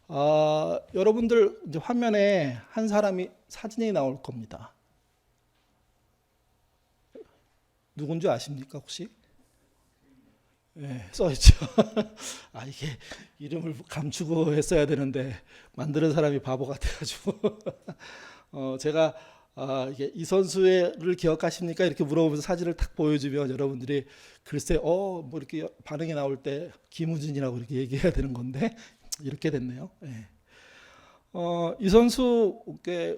여러분들 이제 화면에 한 사람이 사진이 나올 겁니다. 누군지 아십니까 혹시? 네, 써 있죠. 이게 이름을 감추고 했어야 되는데 만드는 사람이 바보 같아가지고 제가 이게 이 선수를 기억하십니까? 이렇게 물어보면서 사진을 탁 보여주면 여러분들이 글쎄 뭐 이렇게 반응이 나올 때 김우진이라고 이렇게 얘기해야 되는 건데 이렇게 됐네요. 네. 이 선수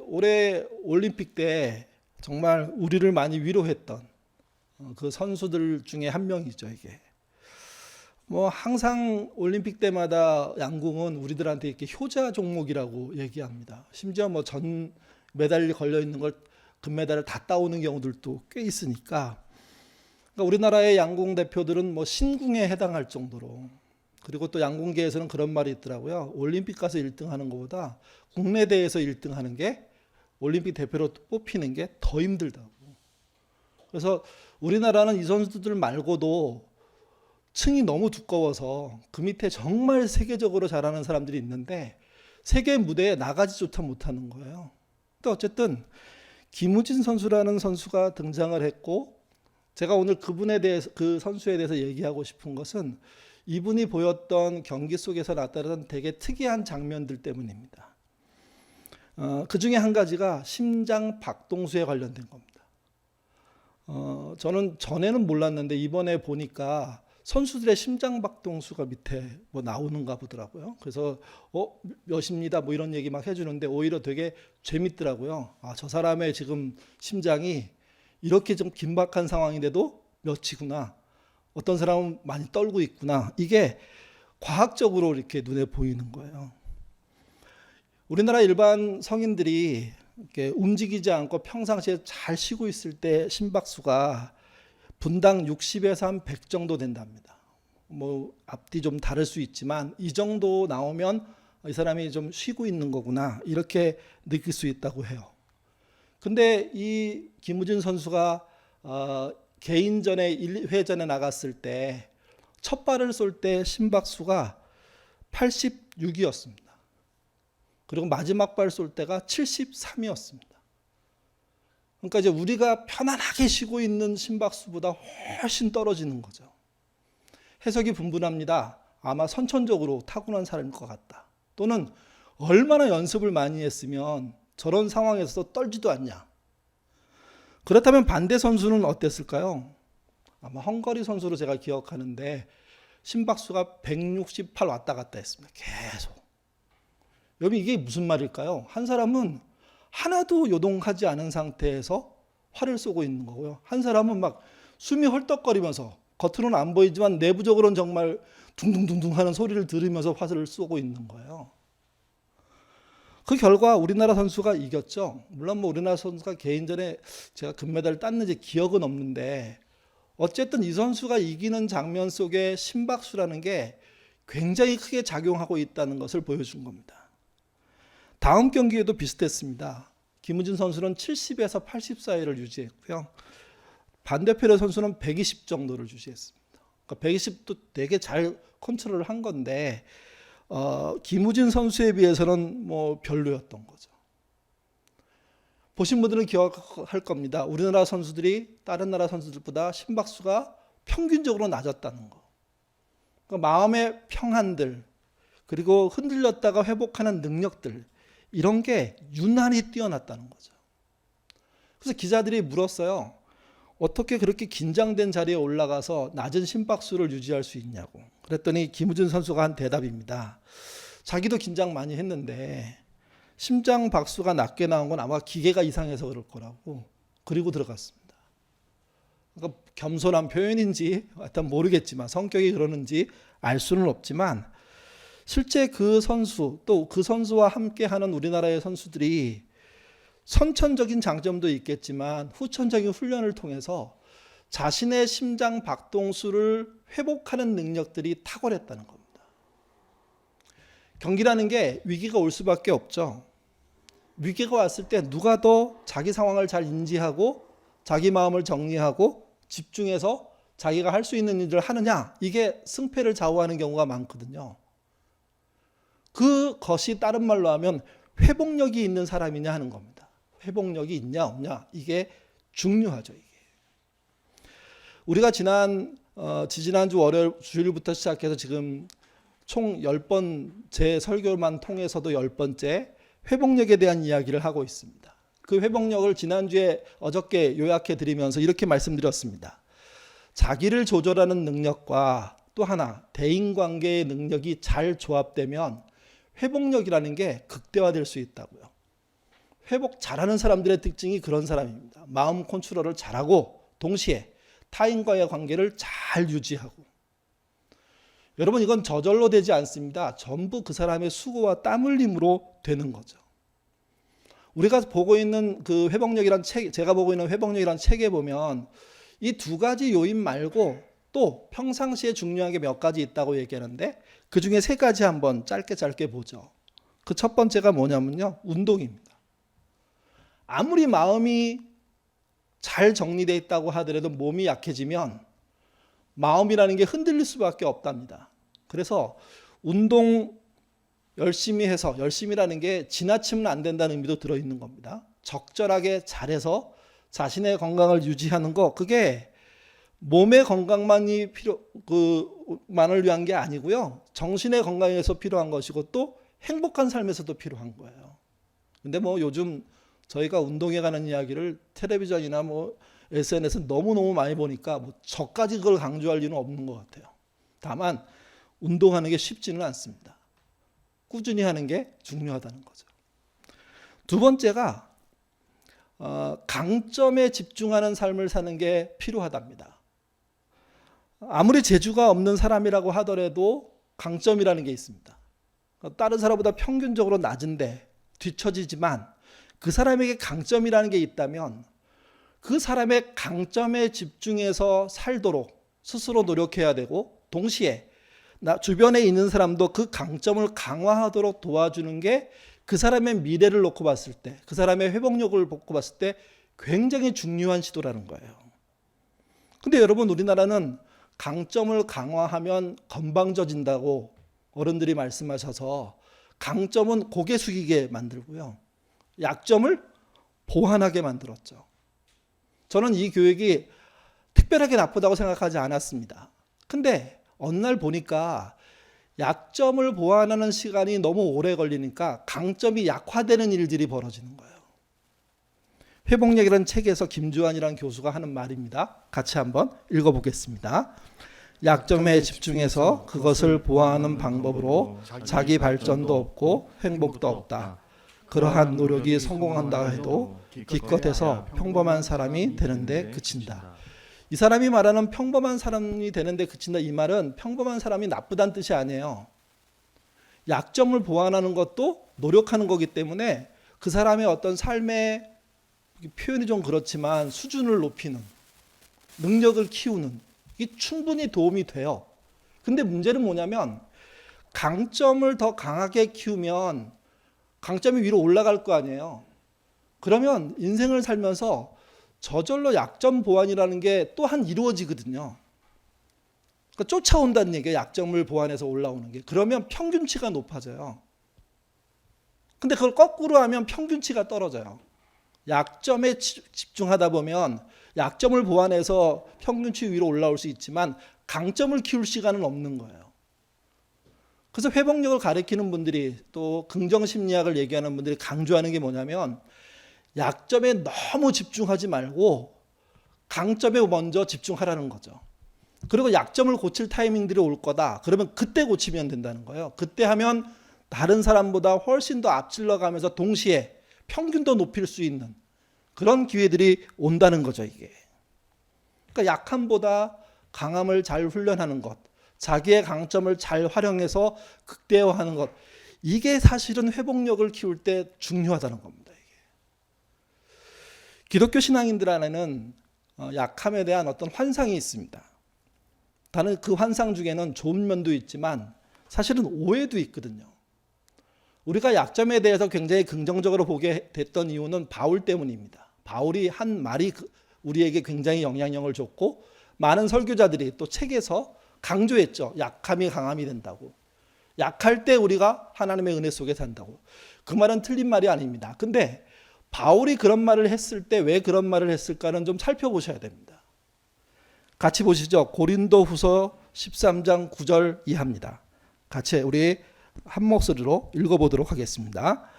올해 올림픽 때 정말 우리를 많이 위로했던 그 선수들 중에 한 명이죠. 이게 뭐 항상 올림픽 때마다 양궁은 우리들한테 이렇게 효자 종목이라고 얘기합니다. 심지어 뭐 전 메달이 걸려 있는 걸 금메달을 다 따오는 경우들도 꽤 있으니까, 그러니까 우리나라의 양궁 대표들은 뭐 신궁에 해당할 정도로, 그리고 또 양궁계에서는 그런 말이 있더라고요. 올림픽 가서 1등 하는 것보다 국내 대회에서 1등 하는 게, 올림픽 대표로 뽑히는 게 더 힘들다고. 그래서 우리나라는 이 선수들 말고도 층이 너무 두꺼워서 그 밑에 정말 세계적으로 잘하는 사람들이 있는데 세계 무대에 나가지조차 못하는 거예요. 근데 어쨌든 김우진 선수라는 선수가 등장을 했고, 제가 오늘 그분에 대해서, 그 선수에 대해서 얘기하고 싶은 것은 이분이 보였던 경기 속에서 나타나는 되게 특이한 장면들 때문입니다. 그 중에 한 가지가 심장 박동수에 관련된 겁니다. 저는 전에는 몰랐는데 이번에 보니까 선수들의 심장 박동수가 밑에 뭐 나오는가 보더라고요. 그래서 몇입니다 뭐 이런 얘기 막 해주는데 오히려 되게 재밌더라고요. 저 사람의 지금 심장이 이렇게 좀 긴박한 상황인데도 몇이구나, 어떤 사람은 많이 떨고 있구나, 이게 과학적으로 이렇게 눈에 보이는 거예요. 우리나라 일반 성인들이 이렇게 움직이지 않고 평상시에 잘 쉬고 있을 때 심박수가 분당 60에서 한 100 정도 된답니다. 뭐 앞뒤 좀 다를 수 있지만 이 정도 나오면 이 사람이 좀 쉬고 있는 거구나, 이렇게 느낄 수 있다고 해요. 근데 이 김우진 선수가 개인전에 1회전에 나갔을 때 첫 발을 쏠 때 심박수가 86이었습니다. 그리고 마지막 발 쏠 때가 73이었습니다. 그러니까 이제 우리가 편안하게 쉬고 있는 심박수보다 훨씬 떨어지는 거죠. 해석이 분분합니다. 아마 선천적으로 타고난 사람일 것 같다, 또는 얼마나 연습을 많이 했으면 저런 상황에서 떨지도 않냐. 그렇다면 반대 선수는 어땠을까요? 아마 헝가리 선수로 제가 기억하는데 심박수가 168 왔다 갔다 했습니다. 계속. 여러분, 이게 무슨 말일까요? 한 사람은 하나도 요동하지 않은 상태에서 활을 쏘고 있는 거고요. 한 사람은 막 숨이 헐떡거리면서 겉으로는 안 보이지만 내부적으로는 정말 둥둥둥둥 하는 소리를 들으면서 화살을 쏘고 있는 거예요. 그 결과 우리나라 선수가 이겼죠. 물론 뭐 우리나라 선수가 개인전에 제가 금메달을 땄는지 기억은 없는데, 어쨌든 이 선수가 이기는 장면 속에 심박수라는 게 굉장히 크게 작용하고 있다는 것을 보여준 겁니다. 다음 경기에도 비슷했습니다. 김우진 선수는 70에서 80 사이를 유지했고요. 반대편의 선수는 120 정도를 유지했습니다. 그러니까 120도 되게 잘 컨트롤을 한 건데 김우진 선수에 비해서는 뭐 별로였던 거죠. 보신 분들은 기억할 겁니다. 우리나라 선수들이 다른 나라 선수들보다 심박수가 평균적으로 낮았다는 거. 그러니까 마음의 평안들, 그리고 흔들렸다가 회복하는 능력들, 이런 게 유난히 뛰어났다는 거죠. 그래서 기자들이 물었어요. 어떻게 그렇게 긴장된 자리에 올라가서 낮은 심박수를 유지할 수 있냐고. 그랬더니 김우진 선수가 한 대답입니다. 자기도 긴장 많이 했는데 심장 박수가 낮게 나온 건 아마 기계가 이상해서 그럴 거라고. 그리고 들어갔습니다. 그러니까 겸손한 표현인지 하여튼 모르겠지만, 성격이 그러는지 알 수는 없지만, 실제 그 선수, 또 그 선수와 함께하는 우리나라의 선수들이 선천적인 장점도 있겠지만 후천적인 훈련을 통해서 자신의 심장 박동수를 회복하는 능력들이 탁월했다는 겁니다. 경기라는 게 위기가 올 수밖에 없죠. 위기가 왔을 때 누가 더 자기 상황을 잘 인지하고 자기 마음을 정리하고 집중해서 자기가 할 수 있는 일을 하느냐, 이게 승패를 좌우하는 경우가 많거든요. 그것이 다른 말로 하면 회복력이 있는 사람이냐 하는 겁니다. 회복력이 있냐 없냐 이게 중요하죠. 이게. 우리가 지지난주 월요일 주일부터 시작해서 지금 총 10번째 설교만 통해서도 10번째 회복력에 대한 이야기를 하고 있습니다. 그 회복력을 지난주에 어저께 요약해 드리면서 이렇게 말씀드렸습니다. 자기를 조절하는 능력과 또 하나 대인관계의 능력이 잘 조합되면 회복력이라는 게 극대화될 수 있다고요. 회복 잘하는 사람들의 특징이 그런 사람입니다. 마음 컨트롤을 잘하고 동시에 타인과의 관계를 잘 유지하고. 여러분 이건 저절로 되지 않습니다. 전부 그 사람의 수고와 땀 흘림으로 되는 거죠. 우리가 보고 있는 그 회복력이란 책, 제가 보고 있는 회복력이란 책에 보면 이 두 가지 요인 말고 또 평상시에 중요한 게 몇 가지 있다고 얘기하는데 그 중에 세 가지 한번 짧게 보죠. 그 첫 번째가 뭐냐면요. 운동입니다. 아무리 마음이 잘 정리되어 있다고 하더라도 몸이 약해지면 마음이라는 게 흔들릴 수밖에 없답니다. 그래서 운동 열심히 해서, 열심히라는 게 지나치면 안 된다는 의미도 들어있는 겁니다. 적절하게 잘해서 자신의 건강을 유지하는 거, 그게 몸의 건강만이 만을 위한 게 아니고요. 정신의 건강에서 필요한 것이고 또 행복한 삶에서도 필요한 거예요. 근데 뭐 요즘 저희가 운동에 관한 이야기를 텔레비전이나 뭐 SNS에 너무너무 많이 보니까 뭐 저까지 그걸 강조할 이유는 없는 것 같아요. 다만 운동하는 게 쉽지는 않습니다. 꾸준히 하는 게 중요하다는 거죠. 두 번째가 강점에 집중하는 삶을 사는 게 필요하답니다. 아무리 재주가 없는 사람이라고 하더라도 강점이라는 게 있습니다. 다른 사람보다 평균적으로 낮은데 뒤처지지만 그 사람에게 강점이라는 게 있다면 그 사람의 강점에 집중해서 살도록 스스로 노력해야 되고 동시에 주변에 있는 사람도 그 강점을 강화하도록 도와주는 게 그 사람의 미래를 놓고 봤을 때, 그 사람의 회복력을 놓고 봤을 때 굉장히 중요한 시도라는 거예요. 근데 여러분 우리나라는 강점을 강화하면 건방져진다고 어른들이 말씀하셔서 강점은 고개 숙이게 만들고요. 약점을 보완하게 만들었죠. 저는 이 교육이 특별하게 나쁘다고 생각하지 않았습니다. 근데 어느 날 보니까 약점을 보완하는 시간이 너무 오래 걸리니까 강점이 약화되는 일들이 벌어지는 거예요. 회복력이라는 책에서 김주환이라는 교수가 하는 말입니다. 같이 한번 읽어보겠습니다. 약점에 집중해서 그것을 보완하는 방법으로 자기 발전도 없고 행복도 없다. 그러한 노력이 성공한다 해도 기껏해서 평범한 사람이 되는데 그친다. 이 사람이 말하는 평범한 사람이 되는데 그친다, 이 말은 평범한 사람이 나쁘다는 뜻이 아니에요. 약점을 보완하는 것도 노력하는 거기 때문에 그 사람의 어떤 삶의 표현이 좀 그렇지만 수준을 높이는, 능력을 키우는, 이게 충분히 도움이 돼요. 근데 문제는 뭐냐면 강점을 더 강하게 키우면 강점이 위로 올라갈 거 아니에요. 그러면 인생을 살면서 저절로 약점 보완이라는 게 또한 이루어지거든요. 그러니까 쫓아온다는 얘기예요. 약점을 보완해서 올라오는 게. 그러면 평균치가 높아져요. 근데 그걸 거꾸로 하면 평균치가 떨어져요. 약점에 집중하다 보면 약점을 보완해서 평균치 위로 올라올 수 있지만 강점을 키울 시간은 없는 거예요. 그래서 회복력을 가르치는 분들이 또 긍정심리학을 얘기하는 분들이 강조하는 게 뭐냐면 약점에 너무 집중하지 말고 강점에 먼저 집중하라는 거죠. 그리고 약점을 고칠 타이밍들이 올 거다. 그러면 그때 고치면 된다는 거예요. 그때 하면 다른 사람보다 훨씬 더 앞질러 가면서 동시에 평균도 높일 수 있는 그런 기회들이 온다는 거죠, 이게. 그러니까 약함보다 강함을 잘 훈련하는 것, 자기의 강점을 잘 활용해서 극대화하는 것, 이게 사실은 회복력을 키울 때 중요하다는 겁니다. 기독교 신앙인들 안에는 약함에 대한 어떤 환상이 있습니다. 다른 그 환상 중에는 좋은 면도 있지만 사실은 오해도 있거든요. 우리가 약점에 대해서 굉장히 긍정적으로 보게 됐던 이유는 바울 때문입니다. 바울이 한 말이 우리에게 굉장히 영향력을 줬고 많은 설교자들이 또 책에서 강조했죠. 약함이 강함이 된다고. 약할 때 우리가 하나님의 은혜 속에 산다고. 그 말은 틀린 말이 아닙니다. 근데 바울이 그런 말을 했을 때 왜 그런 말을 했을까는 좀 살펴보셔야 됩니다. 같이 보시죠. 고린도후서 13장 9절 이하입니다. 같이 우리 한 목소리로 읽어보도록 하겠습니다.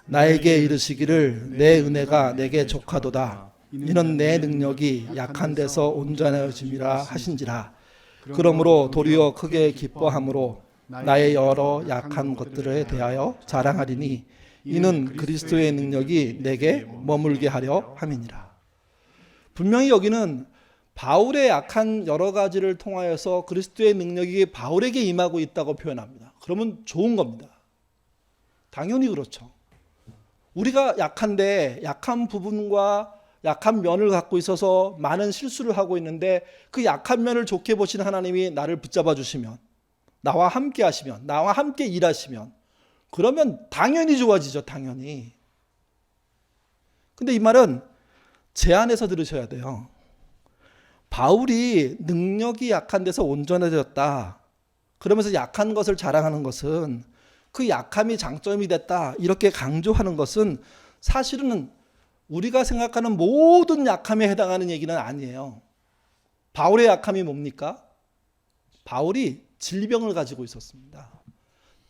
나에게 이르시기를 내 은혜가 내게 족하도다. 이는 내 능력이 약한 데서 온전하여짐이라 하신지라. 그러므로 도리어 크게 기뻐함으로 나의 여러 약한 것들에 대하여 자랑하리니 이는 그리스도의 능력이 내게 머물게 하려 함이니라. 분명히 여기는 바울의 약한 여러 가지를 통하여서 그리스도의 능력이 바울에게 임하고 있다고 표현합니다. 그러면 좋은 겁니다. 당연히 그렇죠. 우리가 약한데 약한 부분과 약한 면을 갖고 있어서 많은 실수를 하고 있는데 그 약한 면을 좋게 보신 하나님이 나를 붙잡아 주시면, 나와 함께 하시면, 나와 함께 일하시면, 그러면 당연히 좋아지죠. 당연히. 근데 이 말은 제 안에서 들으셔야 돼요. 바울이 능력이 약한 데서 온전해졌다, 그러면서 약한 것을 자랑하는 것은, 그 약함이 장점이 됐다 이렇게 강조하는 것은 사실은 우리가 생각하는 모든 약함에 해당하는 얘기는 아니에요. 바울의 약함이 뭡니까? 바울이 질병을 가지고 있었습니다.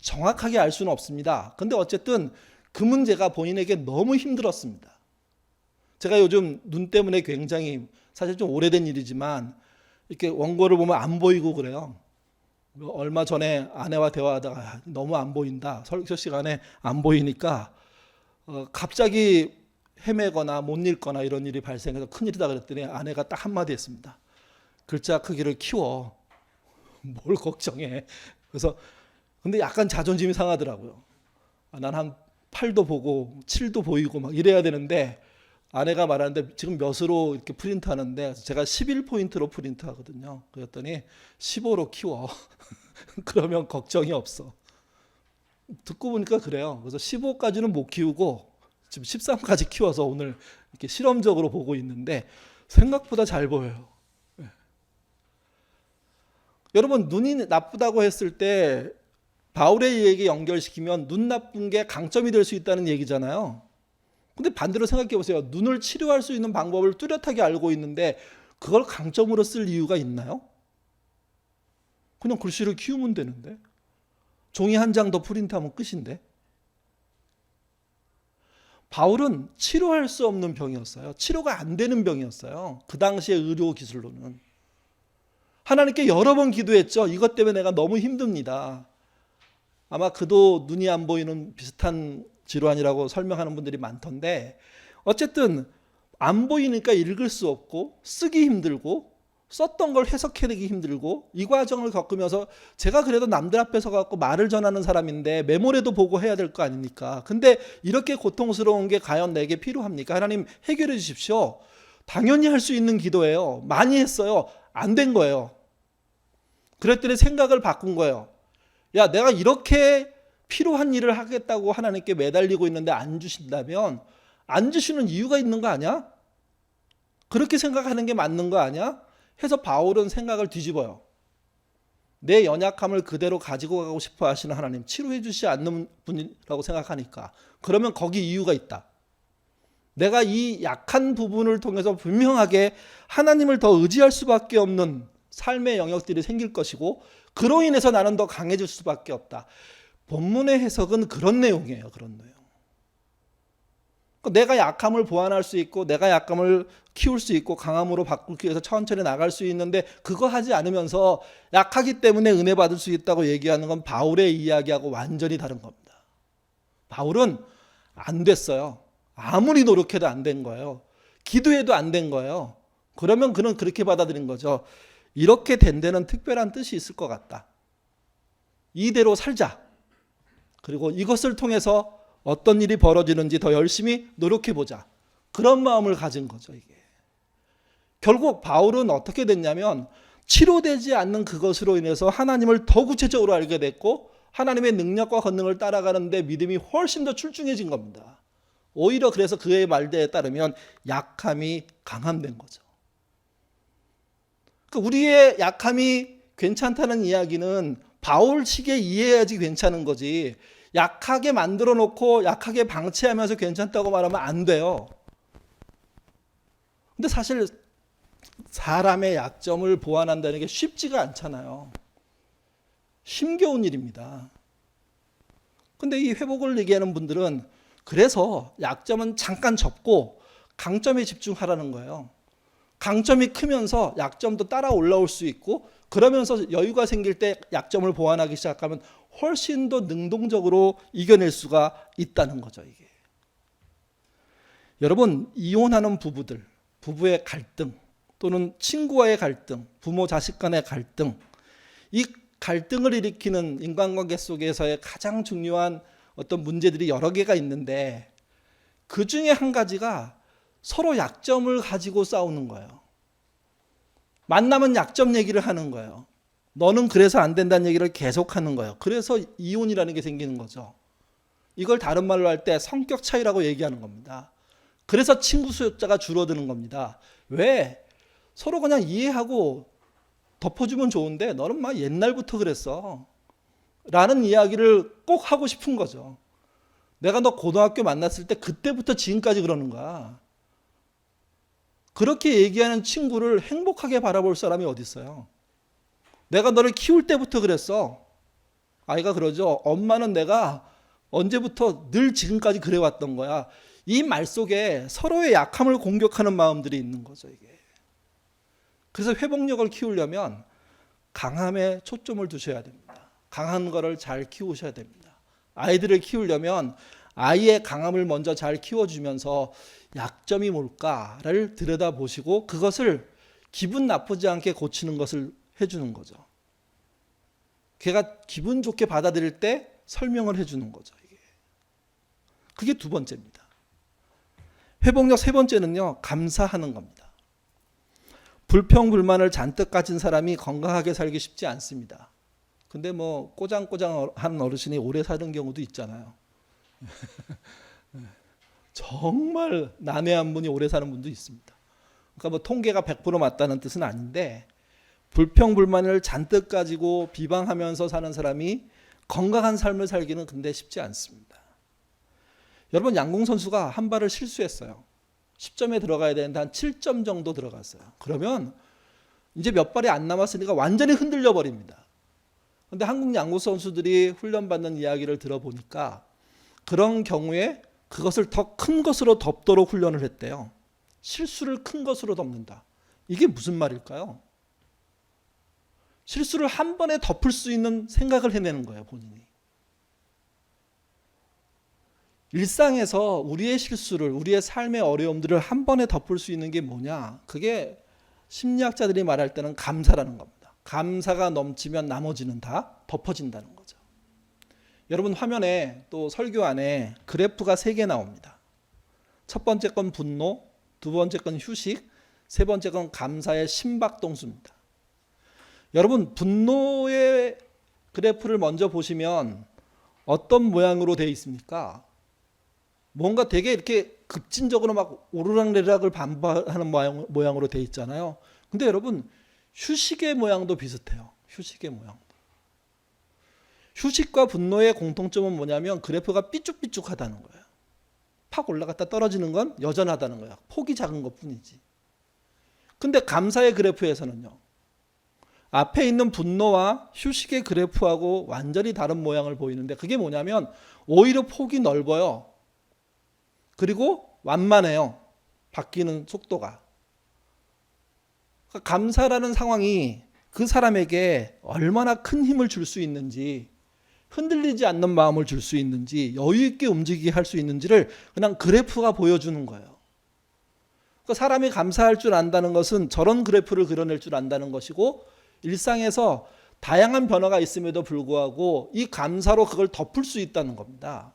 정확하게 알 수는 없습니다. 근데 어쨌든 그 문제가 본인에게 너무 힘들었습니다. 제가 요즘 눈 때문에 굉장히, 사실 좀 오래된 일이지만 이렇게 원고를 보면 안 보이고 그래요. 얼마 전에 아내와 대화하다가 너무 안 보인다, 설교 시간에 안 보이니까 갑자기 헤매거나 못 읽거나 이런 일이 발생해서 큰일이다 그랬더니 아내가 딱 한마디 했습니다. 글자 크기를 키워. 뭘 걱정해. 그래서 근데 약간 자존심이 상하더라고요. 난 한 8도 보고 7도 보이고 막 이래야 되는데 아내가 말하는데 지금 몇으로 이렇게 프린트 하는데 제가 11포인트로 프린트 하거든요. 그랬더니 15로 키워. 그러면 걱정이 없어. 듣고 보니까 그래요. 그래서 15까지는 못 키우고 지금 13까지 키워서 오늘 이렇게 실험적으로 보고 있는데 생각보다 잘 보여요. 네. 여러분, 눈이 나쁘다고 했을 때 바울의 얘기 연결시키면 눈 나쁜 게 강점이 될 수 있다는 얘기잖아요. 근데 반대로 생각해 보세요. 눈을 치료할 수 있는 방법을 뚜렷하게 알고 있는데 그걸 강점으로 쓸 이유가 있나요? 그냥 글씨를 키우면 되는데, 종이 한 장 더 프린트하면 끝인데. 바울은 치료할 수 없는 병이었어요. 치료가 안 되는 병이었어요. 그 당시의 의료 기술로는. 하나님께 여러 번 기도했죠. 이것 때문에 내가 너무 힘듭니다. 아마 그도 눈이 안 보이는 비슷한 질환이라고 설명하는 분들이 많던데, 어쨌든 안 보이니까 읽을 수 없고 쓰기 힘들고 썼던 걸 해석해내기 힘들고, 이 과정을 겪으면서 제가 그래도 남들 앞에서 갖고 말을 전하는 사람인데 메모라도 보고 해야 될 거 아닙니까? 근데 이렇게 고통스러운 게 과연 내게 필요합니까? 하나님 해결해 주십시오. 당연히 할 수 있는 기도예요. 많이 했어요. 안 된 거예요. 그랬더니 생각을 바꾼 거예요. 야, 내가 이렇게 필요한 일을 하겠다고 하나님께 매달리고 있는데 안 주신다면 안 주시는 이유가 있는 거 아니야? 그렇게 생각하는 게 맞는 거 아니야? 해서 바울은 생각을 뒤집어요. 내 연약함을 그대로 가지고 가고 싶어 하시는 하나님, 치료해 주시지 않는 분이라고 생각하니까, 그러면 거기 이유가 있다. 내가 이 약한 부분을 통해서 분명하게 하나님을 더 의지할 수밖에 없는 삶의 영역들이 생길 것이고, 그로 인해서 나는 더 강해질 수밖에 없다. 본문의 해석은 그런 내용이에요. 그런 내용. 내가 약함을 보완할 수 있고 내가 약함을 키울 수 있고 강함으로 바꾸기 위해서 천천히 나갈 수 있는데, 그거 하지 않으면서 약하기 때문에 은혜 받을 수 있다고 얘기하는 건 바울의 이야기하고 완전히 다른 겁니다. 바울은 안 됐어요. 아무리 노력해도 안 된 거예요. 기도해도 안 된 거예요. 그러면 그는 그렇게 받아들인 거죠. 이렇게 된 데는 특별한 뜻이 있을 것 같다. 이대로 살자. 그리고 이것을 통해서 어떤 일이 벌어지는지 더 열심히 노력해보자. 그런 마음을 가진 거죠, 이게. 결국 바울은 어떻게 됐냐면 치료되지 않는 그것으로 인해서 하나님을 더 구체적으로 알게 됐고, 하나님의 능력과 권능을 따라가는데 믿음이 훨씬 더 출중해진 겁니다. 오히려 그래서 그의 말대에 따르면 약함이 강함된 거죠. 그러니까 우리의 약함이 괜찮다는 이야기는 바울식에 이해해야지 괜찮은 거지. 약하게 만들어 놓고 약하게 방치하면서 괜찮다고 말하면 안 돼요. 근데 사실 사람의 약점을 보완한다는 게 쉽지가 않잖아요. 힘겨운 일입니다. 근데 이 회복을 얘기하는 분들은 그래서 약점은 잠깐 접고 강점에 집중하라는 거예요. 강점이 크면서 약점도 따라 올라올 수 있고, 그러면서 여유가 생길 때 약점을 보완하기 시작하면 훨씬 더 능동적으로 이겨낼 수가 있다는 거죠, 이게. 여러분, 이혼하는 부부들, 부부의 갈등 또는 친구와의 갈등, 부모 자식 간의 갈등, 이 갈등을 일으키는 인간관계 속에서의 가장 중요한 어떤 문제들이 여러 개가 있는데, 그 중에 한 가지가 서로 약점을 가지고 싸우는 거예요. 만나면 약점 얘기를 하는 거예요. 너는 그래서 안 된다는 얘기를 계속하는 거예요. 그래서 이혼이라는 게 생기는 거죠. 이걸 다른 말로 할 때 성격 차이라고 얘기하는 겁니다. 그래서 친구 숫자가 줄어드는 겁니다. 왜? 서로 그냥 이해하고 덮어주면 좋은데 너는 막 옛날부터 그랬어 라는 이야기를 꼭 하고 싶은 거죠. 내가 너 고등학교 만났을 때 그때부터 지금까지 그러는 거야. 그렇게 얘기하는 친구를 행복하게 바라볼 사람이 어디 있어요? 내가 너를 키울 때부터 그랬어. 아이가 그러죠. 엄마는 내가 언제부터 늘 지금까지 그래왔던 거야. 이 말 속에 서로의 약함을 공격하는 마음들이 있는 거죠, 이게. 그래서 회복력을 키우려면 강함에 초점을 두셔야 됩니다. 강한 거를 잘 키우셔야 됩니다. 아이들을 키우려면 아이의 강함을 먼저 잘 키워주면서 약점이 뭘까를 들여다보시고 그것을 기분 나쁘지 않게 고치는 것을 해주는 거죠. 걔가 기분 좋게 받아들일 때 설명을 해주는 거죠, 이게. 그게 두 번째입니다. 회복력 세 번째는요, 감사하는 겁니다. 불평 불만을 잔뜩 가진 사람이 건강하게 살기 쉽지 않습니다. 근데 뭐 꼬장꼬장한 어르신이 오래 사는 경우도 있잖아요. 정말 난해한 분이 오래 사는 분도 있습니다. 그러니까 뭐 통계가 100% 맞다는 뜻은 아닌데, 불평 불만을 잔뜩 가지고 비방하면서 사는 사람이 건강한 삶을 살기는 근데 쉽지 않습니다. 여러분, 양궁 선수가 한 발을 실수했어요. 10점에 들어가야 되는데 한 7점 정도 들어갔어요. 그러면 이제 몇 발이 안 남았으니까 완전히 흔들려 버립니다. 그런데 한국 양궁 선수들이 훈련받는 이야기를 들어보니까 그런 경우에 그것을 더 큰 것으로 덮도록 훈련을 했대요. 실수를 큰 것으로 덮는다. 이게 무슨 말일까요? 실수를 한 번에 덮을 수 있는 생각을 해내는 거예요, 본인이. 일상에서 우리의 실수를, 우리의 삶의 어려움들을 한 번에 덮을 수 있는 게 뭐냐? 그게 심리학자들이 말할 때는 감사라는 겁니다. 감사가 넘치면 나머지는 다 덮어진다는 거죠. 여러분, 화면에 또 설교 안에 그래프가 3개 나옵니다. 첫 번째 건 분노, 두 번째 건 휴식, 세 번째 건 감사의 심박동수입니다. 여러분, 분노의 그래프를 먼저 보시면 어떤 모양으로 되어 있습니까? 뭔가 되게 이렇게 급진적으로 막 오르락내리락을 반발하는 모양으로 되어 있잖아요. 근데 여러분, 휴식의 모양도 비슷해요. 휴식의 모양. 휴식과 분노의 공통점은 뭐냐면 그래프가 삐쭉삐쭉하다는 거예요. 팍 올라갔다 떨어지는 건 여전하다는 거예요. 폭이 작은 것뿐이지. 근데 감사의 그래프에서는요, 앞에 있는 분노와 휴식의 그래프하고 완전히 다른 모양을 보이는데, 그게 뭐냐면 오히려 폭이 넓어요. 그리고 완만해요. 바뀌는 속도가. 그러니까 감사라는 상황이 그 사람에게 얼마나 큰 힘을 줄 수 있는지, 흔들리지 않는 마음을 줄 수 있는지, 여유 있게 움직이게 할 수 있는지를 그냥 그래프가 보여주는 거예요. 그러니까 사람이 감사할 줄 안다는 것은 저런 그래프를 그려낼 줄 안다는 것이고, 일상에서 다양한 변화가 있음에도 불구하고 이 감사로 그걸 덮을 수 있다는 겁니다.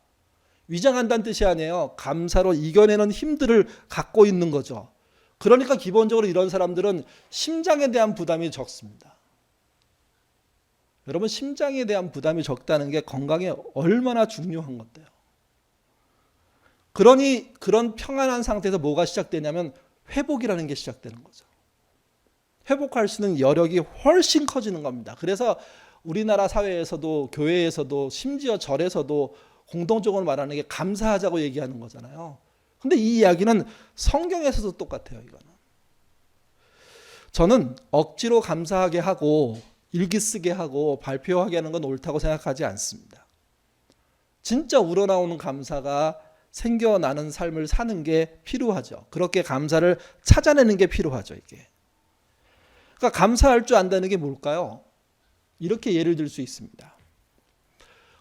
위장한다는 뜻이 아니에요. 감사로 이겨내는 힘들을 갖고 있는 거죠. 그러니까 기본적으로 이런 사람들은 심장에 대한 부담이 적습니다. 여러분, 심장에 대한 부담이 적다는 게 건강에 얼마나 중요한 건데요. 그러니 그런 평안한 상태에서 뭐가 시작되냐면 회복이라는 게 시작되는 거죠. 회복할 수 있는 여력이 훨씬 커지는 겁니다. 그래서 우리나라 사회에서도 교회에서도 심지어 절에서도 공통적으로 말하는 게 감사하자고 얘기하는 거잖아요. 근데 이 이야기는 성경에서도 똑같아요. 이거는. 저는 억지로 감사하게 하고 일기 쓰게 하고 발표하게 하는 건 옳다고 생각하지 않습니다. 진짜 우러나오는 감사가 생겨나는 삶을 사는 게 필요하죠. 그렇게 감사를 찾아내는 게 필요하죠. 이게. 그러니까 감사할 줄 안다는 게 뭘까요? 이렇게 예를 들 수 있습니다.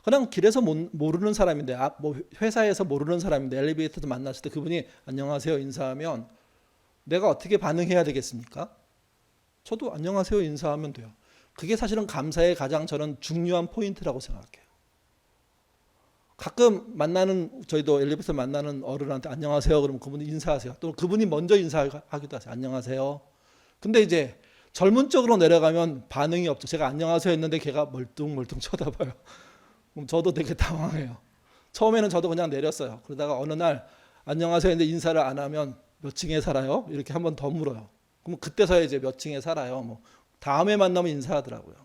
그냥 길에서 모르는 사람인데, 뭐 회사에서 모르는 사람인데 엘리베이터도 만났을 때 그분이 안녕하세요 인사하면 내가 어떻게 반응해야 되겠습니까? 저도 안녕하세요 인사하면 돼요. 그게 사실은 감사의 가장 저는 중요한 포인트라고 생각해요. 가끔 저희도 엘리베이터 만나는 어른한테 안녕하세요 그러면 그분이 인사하세요. 또 그분이 먼저 인사하기도 하세요. 안녕하세요. 근데 이제 젊은 쪽으로 내려가면 반응이 없죠. 제가 안녕하세요 했는데 걔가 멀뚱멀뚱 쳐다봐요. 그럼 저도 되게 당황해요. 처음에는 저도 그냥 내렸어요. 그러다가 어느 날 안녕하세요 했는데 인사를 안 하면 몇 층에 살아요? 이렇게 한 번 더 물어요. 그럼 그때서야 이제 몇 층에 살아요. 뭐 다음에 만나면 인사하더라고요.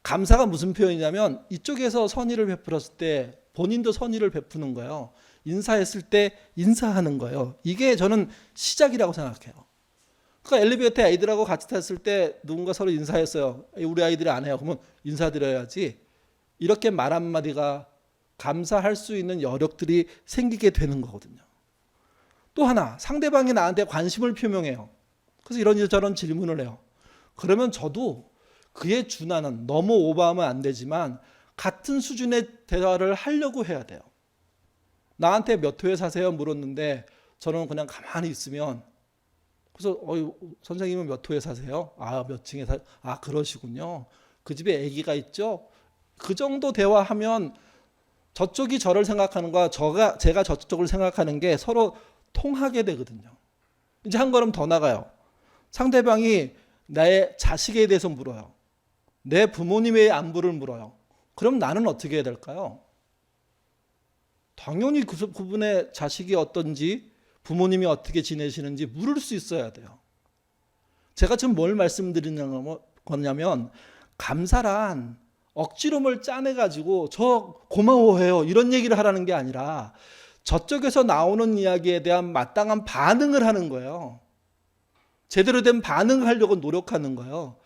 감사가 무슨 표현이냐면 이쪽에서 선의를 베풀었을 때 본인도 선의를 베푸는 거예요. 인사했을 때 인사하는 거예요. 이게 저는 시작이라고 생각해요. 그러니까 엘리베이터에 아이들하고 같이 탔을 때 누군가 서로 인사했어요. 우리 아이들이 안 해요. 그러면 인사드려야지. 이렇게 말 한마디가 감사할 수 있는 여력들이 생기게 되는 거거든요. 또 하나, 상대방이 나한테 관심을 표명해요. 그래서 이런저런 질문을 해요. 그러면 저도 그에 준하는, 너무 오버하면 안 되지만 같은 수준의 대화를 하려고 해야 돼요. 나한테 몇 호에 사세요? 물었는데 저는 그냥 가만히 있으면, 그래서 선생님은 몇 호에 사세요? 몇 층에 그러시군요. 그 집에 아기가 있죠? 그 정도 대화하면 저쪽이 저를 생각하는 거와 제가 저쪽을 생각하는 게 서로 통하게 되거든요. 이제 한 걸음 더 나가요. 상대방이 나의 자식에 대해서 물어요. 내 부모님의 안부를 물어요. 그럼 나는 어떻게 해야 될까요? 당연히 그분의 자식이 어떤지, 부모님이 어떻게 지내시는지 물을 수 있어야 돼요. 제가 지금 뭘 말씀드리는 거냐면, 감사란 억지로 뭘 짜내가지고 저 고마워해요 이런 얘기를 하라는 게 아니라 저쪽에서 나오는 이야기에 대한 마땅한 반응을 하는 거예요. 제대로 된 반응을 하려고 노력하는 거예요.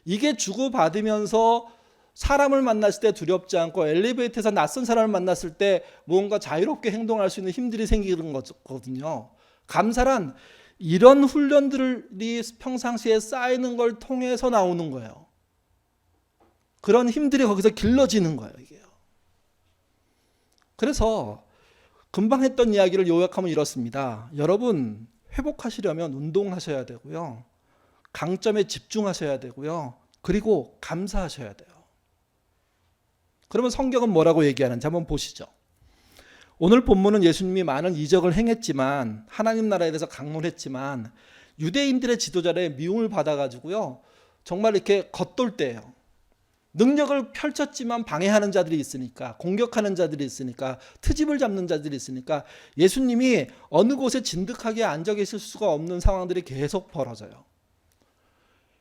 이게 주고받으면서 사람을 만났을 때 두렵지 않고 엘리베이터에서 낯선 사람을 만났을 때 뭔가 자유롭게 행동할 수 있는 힘들이 생기는 거거든요. 감사란 이런 훈련들이 평상시에 쌓이는 걸 통해서 나오는 거예요. 그런 힘들이 거기서 길러지는 거예요. 이게요. 그래서 금방 했던 이야기를 요약하면 이렇습니다. 여러분 회복하시려면 운동하셔야 되고요. 강점에 집중하셔야 되고요. 그리고 감사하셔야 돼요. 그러면 성경은 뭐라고 얘기하는지 한번 보시죠. 오늘 본문은 예수님이 많은 이적을 행했지만 하나님 나라에 대해서 강론했지만 유대인들의 지도자의 미움을 받아가지고요. 정말 이렇게 겉돌 때예요. 능력을 펼쳤지만 방해하는 자들이 있으니까, 공격하는 자들이 있으니까, 트집을 잡는 자들이 있으니까 예수님이 어느 곳에 진득하게 앉아 계실 수가 없는 상황들이 계속 벌어져요.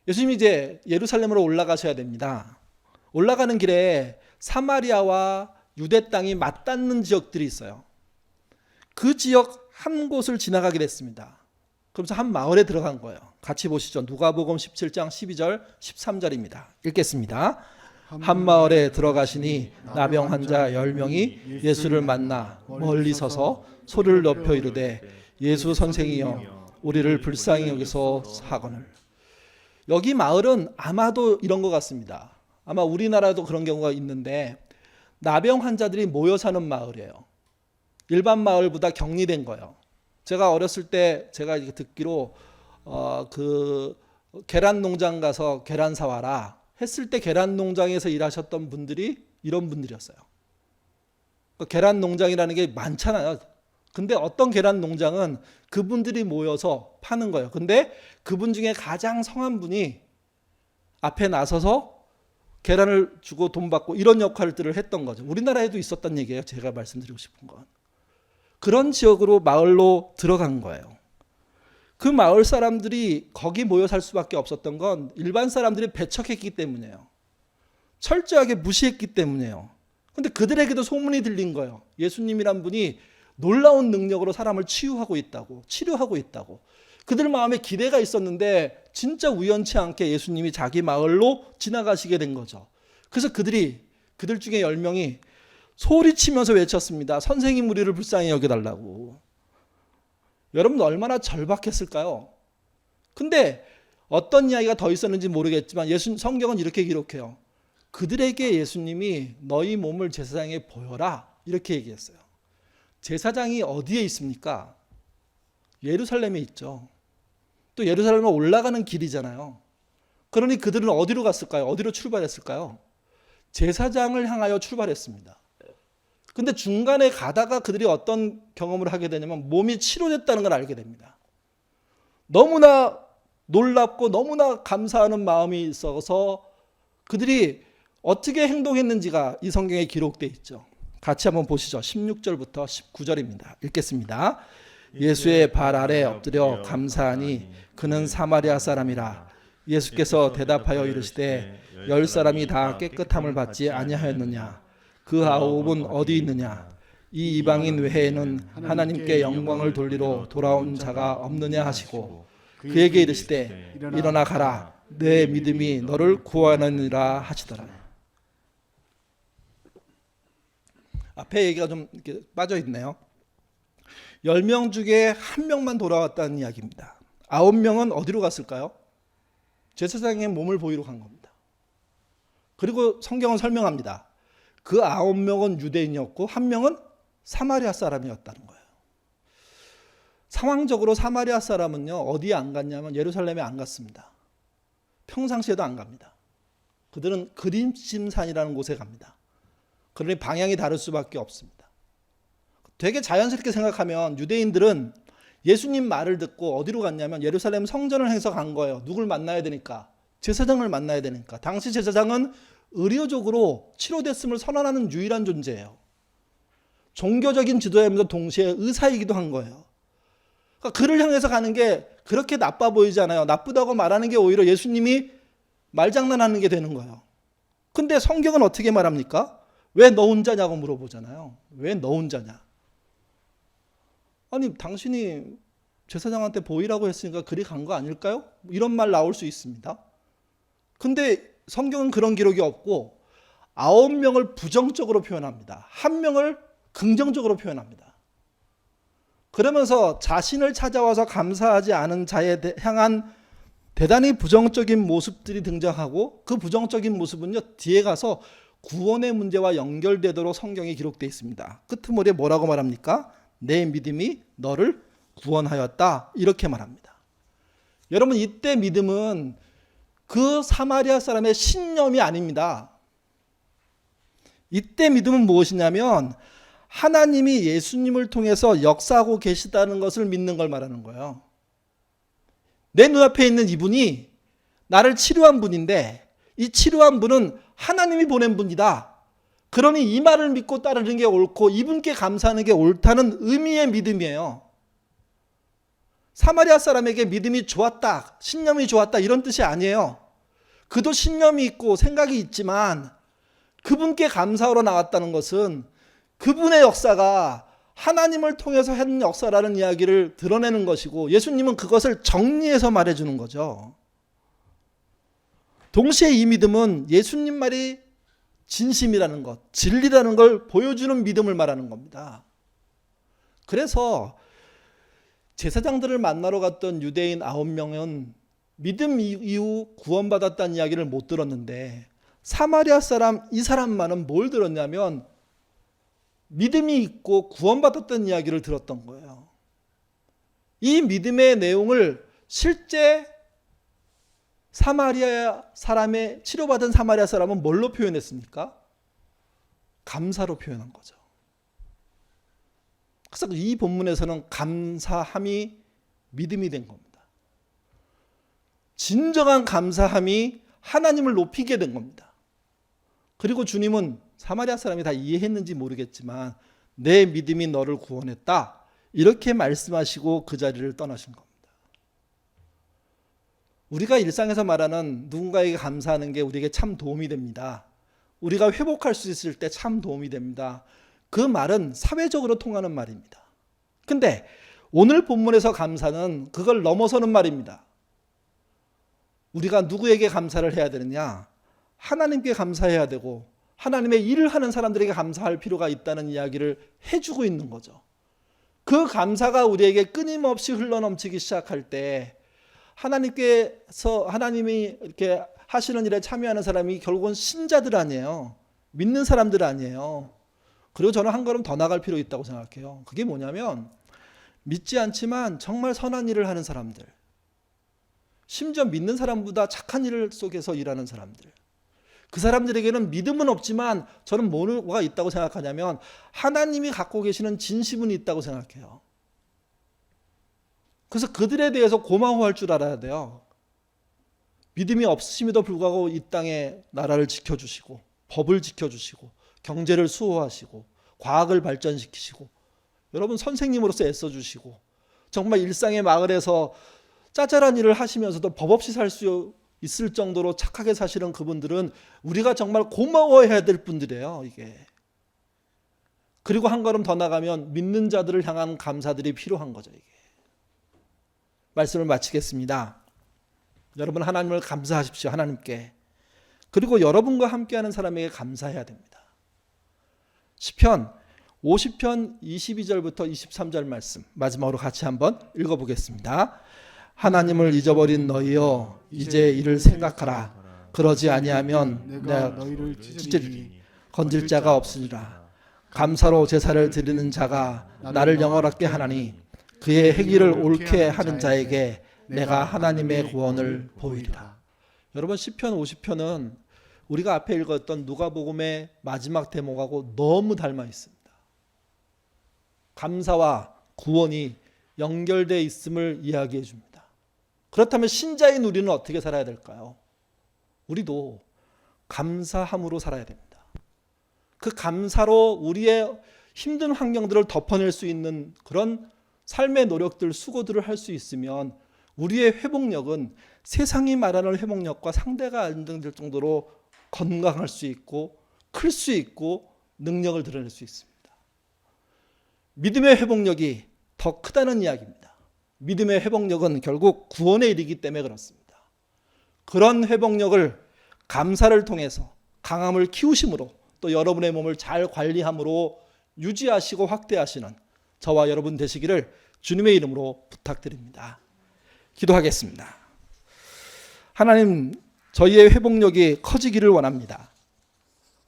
예수님이 이제 예루살렘으로 올라가셔야 됩니다. 올라가는 길에 사마리아와 유대 땅이 맞닿는 지역들이 있어요. 그 지역 한 곳을 지나가게 됐습니다. 그러면서 한 마을에 들어간 거예요. 같이 보시죠. 누가복음 17장 12절 13절입니다. 읽겠습니다. 한 마을에 들어가시니 나병 환자 10명이 예수를 만나 멀리 서서 소리를 높여 이르되 예수 선생이여 우리를 불쌍히 여기서 사거늘. 여기 마을은 아마도 이런 것 같습니다. 아마 우리나라도 그런 경우가 있는데 나병 환자들이 모여 사는 마을이에요. 일반 마을보다 격리된 거예요. 제가 어렸을 때 제가 듣기로 그 계란 농장 가서 계란 사와라 했을 때 계란 농장에서 일하셨던 분들이 이런 분들이었어요. 계란 농장이라는 게 많잖아요. 근데 어떤 계란 농장은 그분들이 모여서 파는 거예요. 근데 그분 중에 가장 성한 분이 앞에 나서서 계란을 주고 돈 받고 이런 역할들을 했던 거죠. 우리나라에도 있었던 얘기예요. 제가 말씀드리고 싶은 건. 그런 지역으로 마을로 들어간 거예요. 그 마을 사람들이 거기 모여 살 수밖에 없었던 건 일반 사람들이 배척했기 때문이에요. 철저하게 무시했기 때문이에요. 근데 그들에게도 소문이 들린 거예요. 예수님이란 분이 놀라운 능력으로 사람을 치유하고 있다고, 치료하고 있다고. 그들 마음에 기대가 있었는데 진짜 우연치 않게 예수님이 자기 마을로 지나가시게 된 거죠. 그래서 그들 중에 10명이 소리치면서 외쳤습니다. 선생님, 우리를 불쌍히 여겨달라고. 여러분 얼마나 절박했을까요? 근데 어떤 이야기가 더 있었는지 모르겠지만 성경은 이렇게 기록해요. 그들에게 예수님이 너희 몸을 제사장에 보여라 이렇게 얘기했어요. 제사장이 어디에 있습니까? 예루살렘에 있죠. 또 예루살렘에 올라가는 길이잖아요. 그러니 그들은 어디로 갔을까요? 어디로 출발했을까요? 제사장을 향하여 출발했습니다. 근데 중간에 가다가 그들이 어떤 경험을 하게 되냐면 몸이 치료됐다는 걸 알게 됩니다. 너무나 놀랍고 너무나 감사하는 마음이 있어서 그들이 어떻게 행동했는지가 이 성경에 기록되어 있죠. 같이 한번 보시죠. 16절부터 19절입니다. 읽겠습니다. 예수의 발 아래 엎드려 감사하니 그는 사마리아 사람이라. 예수께서 대답하여 이르시되 10사람이 다 깨끗함을 받지 아니하였느냐? 그 9은 어디 있느냐? 이 이방인 외에는 하나님께 영광을 돌리러 돌아온 자가 없느냐 하시고 그에게 이르시되 일어나 가라. 내 믿음이 너를 구원하느니라 하시더라. 앞에 얘기가 좀 이렇게 빠져 있네요. 10명 중에 1명만 돌아왔다는 이야기입니다. 9명은 어디로 갔을까요? 제사장의 몸을 보이러 간 겁니다. 그리고 성경은 설명합니다. 그 9명은 유대인이었고 1명은 사마리아 사람이었다는 거예요. 상황적으로 사마리아 사람은요, 어디에 안 갔냐면 예루살렘에 안 갔습니다. 평상시에도 안 갑니다. 그들은 그림심산이라는 곳에 갑니다. 그러니 방향이 다를 수밖에 없습니다. 되게 자연스럽게 생각하면 유대인들은 예수님 말을 듣고 어디로 갔냐면 예루살렘 성전을 향해서 간 거예요. 누굴 만나야 되니까? 제사장을 만나야 되니까. 당시 제사장은 의료적으로 치료됐음을 선언하는 유일한 존재예요. 종교적인 지도자이면서 동시에 의사이기도 한 거예요. 그러니까 그를 향해서 가는 게 그렇게 나빠 보이지 않아요. 나쁘다고 말하는 게 오히려 예수님이 말장난하는 게 되는 거예요. 근데 성경은 어떻게 말합니까? 왜 너 혼자냐고 물어보잖아요. 왜 너 혼자냐? 아니 당신이 제사장한테 보이라고 했으니까 그리 간 거 아닐까요? 이런 말 나올 수 있습니다. 근데 성경은 그런 기록이 없고 9명을 부정적으로 표현합니다. 1명을 긍정적으로 표현합니다. 그러면서 자신을 찾아와서 감사하지 않은 자에 향한 대단히 부정적인 모습들이 등장하고 그 부정적인 모습은요 뒤에 가서 구원의 문제와 연결되도록 성경이 기록되어 있습니다. 끄트머리에 뭐라고 말합니까? 내 믿음이 너를 구원하였다 이렇게 말합니다. 여러분 이때 믿음은 그 사마리아 사람의 신념이 아닙니다. 이때 믿음은 무엇이냐면 하나님이 예수님을 통해서 역사하고 계시다는 것을 믿는 걸 말하는 거예요. 내 눈앞에 있는 이분이 나를 치료한 분인데 이 치료한 분은 하나님이 보낸 분이다. 그러니 이 말을 믿고 따르는 게 옳고 이분께 감사하는 게 옳다는 의미의 믿음이에요. 사마리아 사람에게 믿음이 좋았다, 신념이 좋았다 이런 뜻이 아니에요. 그도 신념이 있고 생각이 있지만 그분께 감사하러 나왔다는 것은 그분의 역사가 하나님을 통해서 한 역사라는 이야기를 드러내는 것이고 예수님은 그것을 정리해서 말해주는 거죠. 동시에 이 믿음은 예수님 말이 진심이라는 것, 진리라는 걸 보여주는 믿음을 말하는 겁니다. 그래서 제사장들을 만나러 갔던 유대인 9명은 믿음 이후 구원받았다는 이야기를 못 들었는데 사마리아 사람 이 사람만은 뭘 들었냐면 믿음이 있고 구원받았다는 이야기를 들었던 거예요. 이 믿음의 내용을 실제 사마리아 사람의 치료받은 사마리아 사람은 뭘로 표현했습니까? 감사로 표현한 거죠. 그래서 이 본문에서는 감사함이 믿음이 된 겁니다. 진정한 감사함이 하나님을 높이게 된 겁니다. 그리고 주님은 사마리아 사람이 다 이해했는지 모르겠지만 내 믿음이 너를 구원했다 이렇게 말씀하시고 그 자리를 떠나신 겁니다. 우리가 일상에서 말하는 누군가에게 감사하는 게 우리에게 참 도움이 됩니다. 우리가 회복할 수 있을 때 참 도움이 됩니다. 그 말은 사회적으로 통하는 말입니다. 근데 오늘 본문에서 감사는 그걸 넘어서는 말입니다. 우리가 누구에게 감사를 해야 되느냐? 하나님께 감사해야 되고 하나님의 일을 하는 사람들에게 감사할 필요가 있다는 이야기를 해주고 있는 거죠. 그 감사가 우리에게 끊임없이 흘러넘치기 시작할 때 하나님께서 하나님이 이렇게 하시는 일에 참여하는 사람이 결국은 신자들 아니에요. 믿는 사람들 아니에요. 그리고 저는 한 걸음 더 나갈 필요 있다고 생각해요. 그게 뭐냐면 믿지 않지만 정말 선한 일을 하는 사람들, 심지어 믿는 사람보다 착한 일 속에서 일하는 사람들, 그 사람들에게는 믿음은 없지만 저는 뭐가 있다고 생각하냐면 하나님이 갖고 계시는 진심은 있다고 생각해요. 그래서 그들에 대해서 고마워할 줄 알아야 돼요. 믿음이 없으심에도 불구하고 이 땅에 나라를 지켜주시고 법을 지켜주시고 경제를 수호하시고 과학을 발전시키시고 여러분 선생님으로서 애써주시고 정말 일상의 마을에서 짜잘한 일을 하시면서도 법 없이 살 수 있을 정도로 착하게 사시는 그분들은 우리가 정말 고마워해야 될 분들이에요. 이게. 그리고 한 걸음 더 나가면 믿는 자들을 향한 감사들이 필요한 거죠. 이게. 말씀을 마치겠습니다. 여러분 하나님을 감사하십시오. 하나님께. 그리고 여러분과 함께하는 사람에게 감사해야 됩니다. 시편 50편 22절부터 23절 말씀 마지막으로 같이 한번 읽어보겠습니다. 하나님을 잊어버린 너희여 이제 이를 생각하라. 그러지 아니하면 내가 너희를 찢으리니 건질 자가 없으니라. 감사로 제사를 드리는 자가 나를 영원하게 하나니 그의 행위를 옳게 하는 자에게 내가 하나님의 구원을 보이리라. 여러분 시편 50편은 우리가 앞에 읽었던 누가복음의 마지막 대목하고 너무 닮아 있습니다. 감사와 구원이 연결되어 있음을 이야기해 줍니다. 그렇다면 신자인 우리는 어떻게 살아야 될까요? 우리도 감사함으로 살아야 됩니다. 그 감사로 우리의 힘든 환경들을 덮어낼 수 있는 그런 삶의 노력들, 수고들을 할 수 있으면 우리의 회복력은 세상이 말하는 회복력과 상대가 안 될 정도로 건강할 수 있고 클 수 있고 능력을 드러낼 수 있습니다. 믿음의 회복력이 더 크다는 이야기입니다. 믿음의 회복력은 결국 구원에 이르기 때문에 그렇습니다. 그런 회복력을 감사를 통해서 강함을 키우심으로 또 여러분의 몸을 잘 관리함으로 유지하시고 확대하시는 저와 여러분 되시기를 주님의 이름으로 부탁드립니다. 기도하겠습니다. 하나님, 저희의 회복력이 커지기를 원합니다.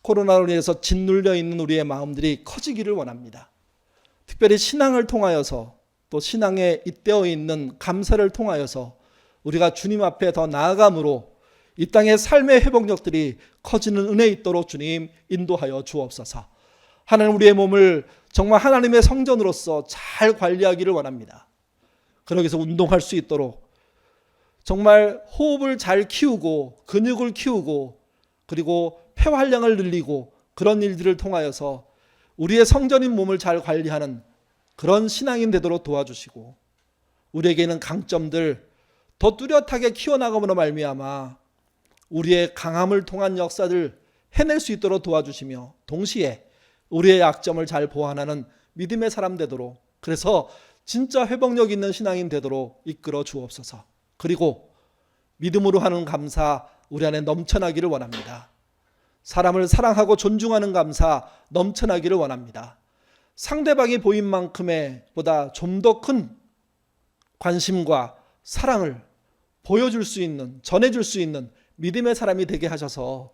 코로나로 인해서 짓눌려 있는 우리의 마음들이 커지기를 원합니다. 특별히 신앙을 통하여서 또 신앙에 잇대어 있는 감사를 통하여서 우리가 주님 앞에 더 나아감으로 이 땅의 삶의 회복력들이 커지는 은혜 있도록 주님 인도하여 주옵소서. 하나님, 우리의 몸을 정말 하나님의 성전으로서 잘 관리하기를 원합니다. 그러기 위해서 운동할 수 있도록 정말 호흡을 잘 키우고 근육을 키우고 그리고 폐활량을 늘리고 그런 일들을 통하여서 우리의 성전인 몸을 잘 관리하는 그런 신앙인 되도록 도와주시고 우리에게는 강점들 더 뚜렷하게 키워나감으로 말미암아 우리의 강함을 통한 역사들 해낼 수 있도록 도와주시며 동시에 우리의 약점을 잘 보완하는 믿음의 사람 되도록 그래서 진짜 회복력 있는 신앙인 되도록 이끌어 주옵소서. 그리고 믿음으로 하는 감사 우리 안에 넘쳐나기를 원합니다. 사람을 사랑하고 존중하는 감사 넘쳐나기를 원합니다. 상대방이 보인 만큼의 보다 좀 더 큰 관심과 사랑을 보여줄 수 있는, 전해줄 수 있는 믿음의 사람이 되게 하셔서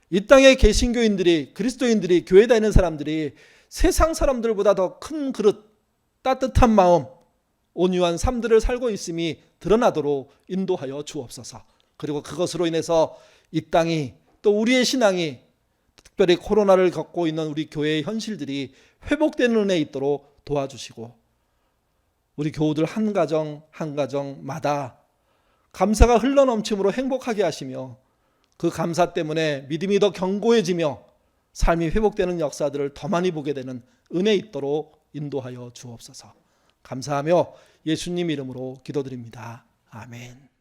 이 땅의 개신교인들이, 그리스도인들이, 교회 다니는 사람들이 세상 사람들보다 더 큰 그릇, 따뜻한 마음, 온유한 삶들을 살고 있음이 드러나도록 인도하여 주옵소서. 그리고 그것으로 인해서 이 땅이 또 우리의 신앙이 특별히 코로나를 겪고 있는 우리 교회의 현실들이 회복되는 은혜 있도록 도와주시고 우리 교우들 한 가정 한 가정마다 감사가 흘러넘침으로 행복하게 하시며 그 감사 때문에 믿음이 더 견고해지며 삶이 회복되는 역사들을 더 많이 보게 되는 은혜 있도록 인도하여 주옵소서. 감사하며 예수님 이름으로 기도드립니다. 아멘.